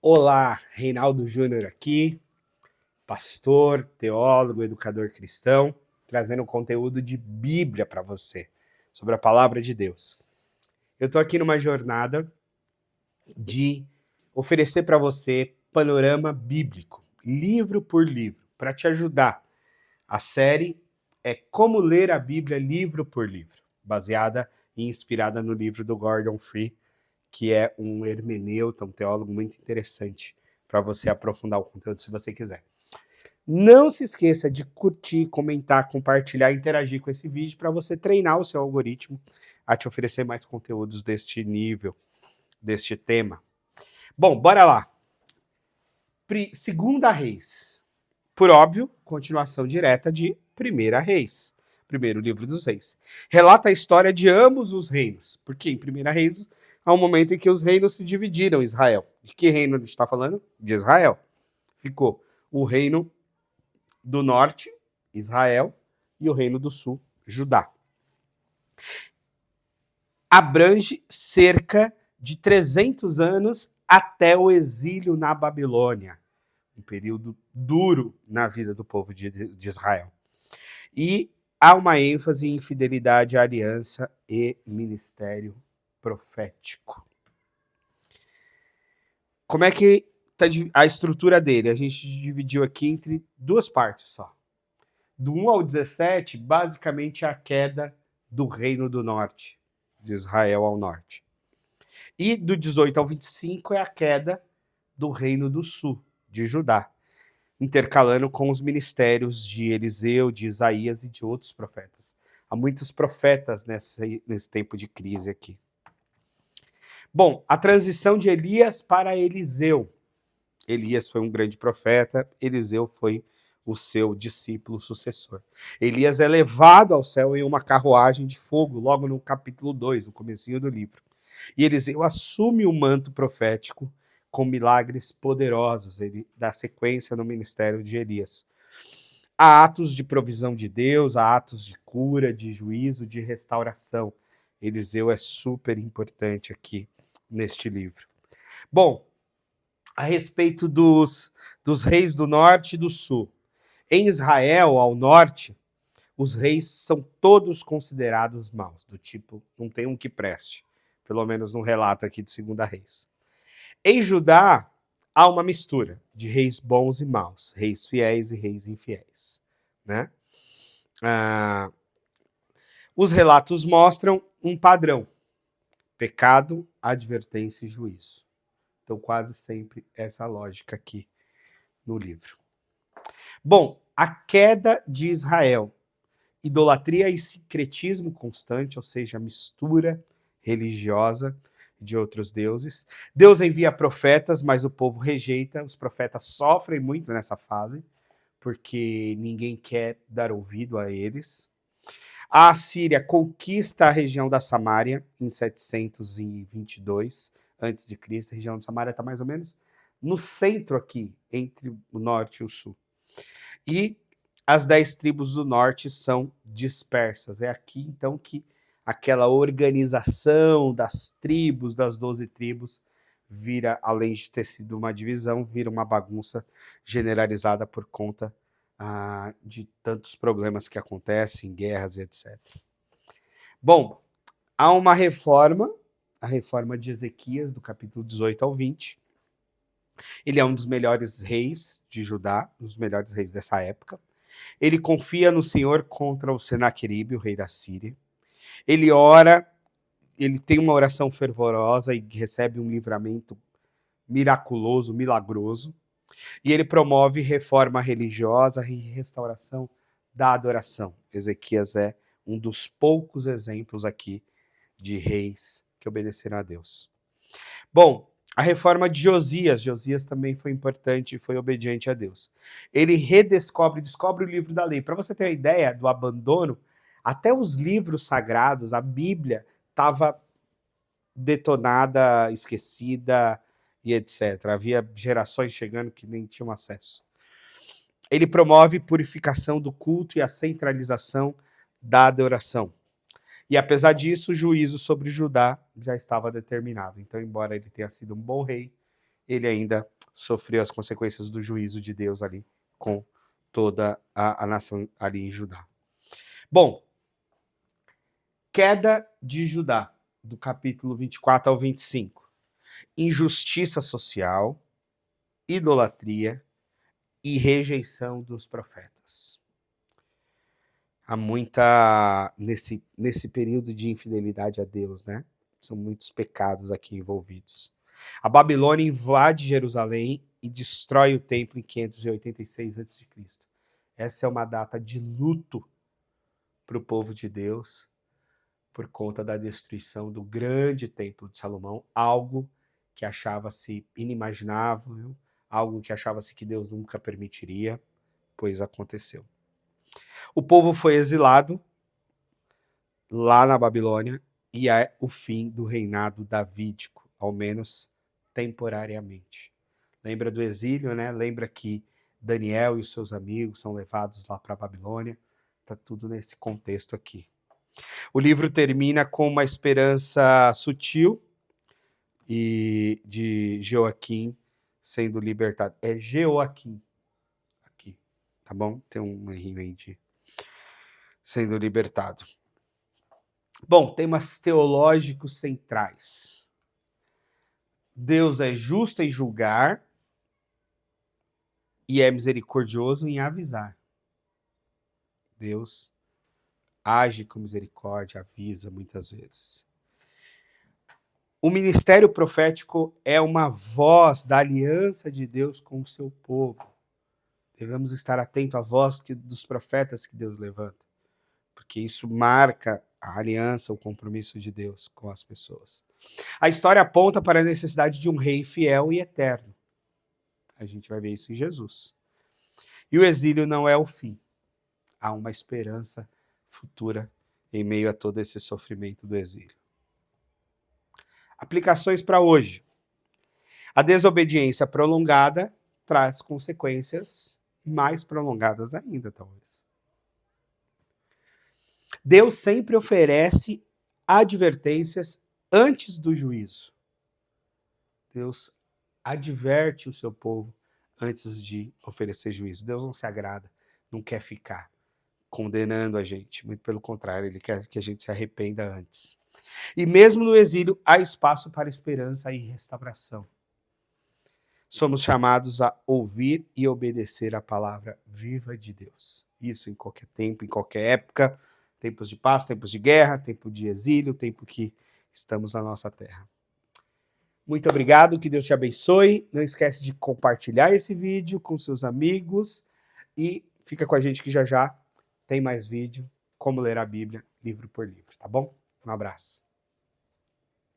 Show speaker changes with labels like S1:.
S1: Olá, Reinaldo Júnior aqui, pastor, teólogo, educador cristão, trazendo conteúdo de Bíblia para você, sobre a palavra de Deus. Eu estou aqui numa jornada de oferecer para você panorama bíblico, livro por livro, para te ajudar. A série é Como Ler a Bíblia livro por livro, baseada e inspirada no livro do Gordon Fee, que é um hermeneuta, um teólogo muito interessante para você aprofundar o conteúdo se você quiser. Não se esqueça de curtir, comentar, compartilhar, interagir com esse vídeo para você treinar o seu algoritmo a te oferecer mais conteúdos deste nível, deste tema. Bom, bora lá. Segunda Reis. Por óbvio, continuação direta de Primeira Reis. Primeiro livro dos reis. Relata a história de ambos os reinos. Porque em Primeira Reis há um momento em que os reinos se dividiram em Israel. De que reino a gente está falando? De Israel. Ficou o reino do norte, Israel, e o reino do sul, Judá. Abrange cerca de 300 anos até o exílio na Babilônia. Um período duro na vida do povo de Israel. E há uma ênfase em fidelidade à aliança e ministério profético. Como é que está a estrutura dele? A gente dividiu aqui entre duas partes só. Do 1 ao 17, basicamente a queda do reino do norte, de Israel ao norte. E do 18 ao 25 é a queda do reino do sul, de Judá, intercalando com os ministérios de Eliseu, de Isaías e de outros profetas. Há muitos profetas nesse tempo de crise aqui. Bom, a transição de Elias para Eliseu. Elias foi um grande profeta, Eliseu foi o seu discípulo sucessor. Elias é levado ao céu em uma carruagem de fogo, logo no capítulo 2, no comecinho do livro. E Eliseu assume o manto profético com milagres poderosos. Ele dá sequência no ministério de Elias. Há atos de provisão de Deus, há atos de cura, de juízo, de restauração. Eliseu é super importante aqui neste livro. Bom, a respeito dos reis do norte e do sul. Em Israel, ao norte, os reis são todos considerados maus, do tipo, não tem um que preste, pelo menos no relato aqui de Segunda Reis. Em Judá, há uma mistura de reis bons e maus, reis fiéis e reis infiéis, né? Os relatos mostram um padrão: pecado, advertência e juízo. Então, quase sempre essa lógica aqui no livro. Bom, a queda de Israel. Idolatria e sincretismo constante, ou seja, a mistura religiosa de outros deuses. Deus envia profetas, mas o povo rejeita. Os profetas sofrem muito nessa fase, porque ninguém quer dar ouvido a eles. A Assíria conquista a região da Samária em 722 a.C. A região da Samária está mais ou menos no centro aqui, entre o norte e o sul. E as 10 tribos do norte são dispersas. É aqui, então, que aquela organização das tribos, das 12 tribos, vira, além de ter sido uma divisão, vira uma bagunça generalizada por conta de tantos problemas que acontecem, guerras e etc. Bom, há uma reforma, a reforma de Ezequias, do capítulo 18 ao 20. Ele é um dos melhores reis de Judá, um dos melhores reis dessa época. Ele confia no Senhor contra o Senaqueribe, o rei da Síria. Ele ora, ele tem uma oração fervorosa e recebe um livramento miraculoso, milagroso. E ele promove reforma religiosa e restauração da adoração. Ezequias é um dos poucos exemplos aqui de reis que obedeceram a Deus. Bom, a reforma de Josias. Josias também foi importante e foi obediente a Deus. Ele descobre o livro da lei. Para você ter uma ideia do abandono, até os livros sagrados, a Bíblia, estava detonada, esquecida e etc. Havia gerações chegando que nem tinham acesso. Ele promove purificação do culto e a centralização da adoração. E apesar disso, o juízo sobre Judá já estava determinado. Então, embora ele tenha sido um bom rei, ele ainda sofreu as consequências do juízo de Deus ali com toda a nação ali em Judá. Bom, queda de Judá, do capítulo 24 ao 25. Injustiça social, idolatria e rejeição dos profetas. Há muita, nesse período de infidelidade a Deus, né? São muitos pecados aqui envolvidos. A Babilônia invade Jerusalém e destrói o templo em 586 a.C. Essa é uma data de luto para o povo de Deus por conta da destruição do grande templo de Salomão, algo que achava-se inimaginável, algo que achava-se que Deus nunca permitiria, pois aconteceu. O povo foi exilado lá na Babilônia e é o fim do reinado davídico, ao menos temporariamente. Lembra do exílio, né? Lembra que Daniel e os seus amigos são levados lá para a Babilônia. Está tudo nesse contexto aqui. O livro termina com uma esperança sutil e de Joaquim sendo libertado. É Joaquim aqui, tá bom? Tem um errinho aí de sendo libertado. Bom, temas teológicos centrais. Deus é justo em julgar e é misericordioso em avisar. Deus age com misericórdia, avisa muitas vezes. O ministério profético é uma voz da aliança de Deus com o seu povo. Devemos estar atentos à voz dos profetas que Deus levanta, porque isso marca a aliança, o compromisso de Deus com as pessoas. A história aponta para a necessidade de um rei fiel e eterno. A gente vai ver isso em Jesus. E o exílio não é o fim. Há uma esperança futura em meio a todo esse sofrimento do exílio. Aplicações para hoje. A desobediência prolongada traz consequências mais prolongadas ainda, talvez. Deus sempre oferece advertências antes do juízo. Deus adverte o seu povo antes de oferecer juízo. Deus não se agrada, não quer ficar condenando a gente. Muito pelo contrário, ele quer que a gente se arrependa antes. E mesmo no exílio, há espaço para esperança e restauração. Somos chamados a ouvir e obedecer a palavra viva de Deus. Isso em qualquer tempo, em qualquer época. Tempos de paz, tempos de guerra, tempo de exílio, tempo que estamos na nossa terra. Muito obrigado, que Deus te abençoe. Não esquece de compartilhar esse vídeo com seus amigos e fica com a gente que já já tem mais vídeo, como ler a Bíblia, livro por livro, tá bom? Um abraço.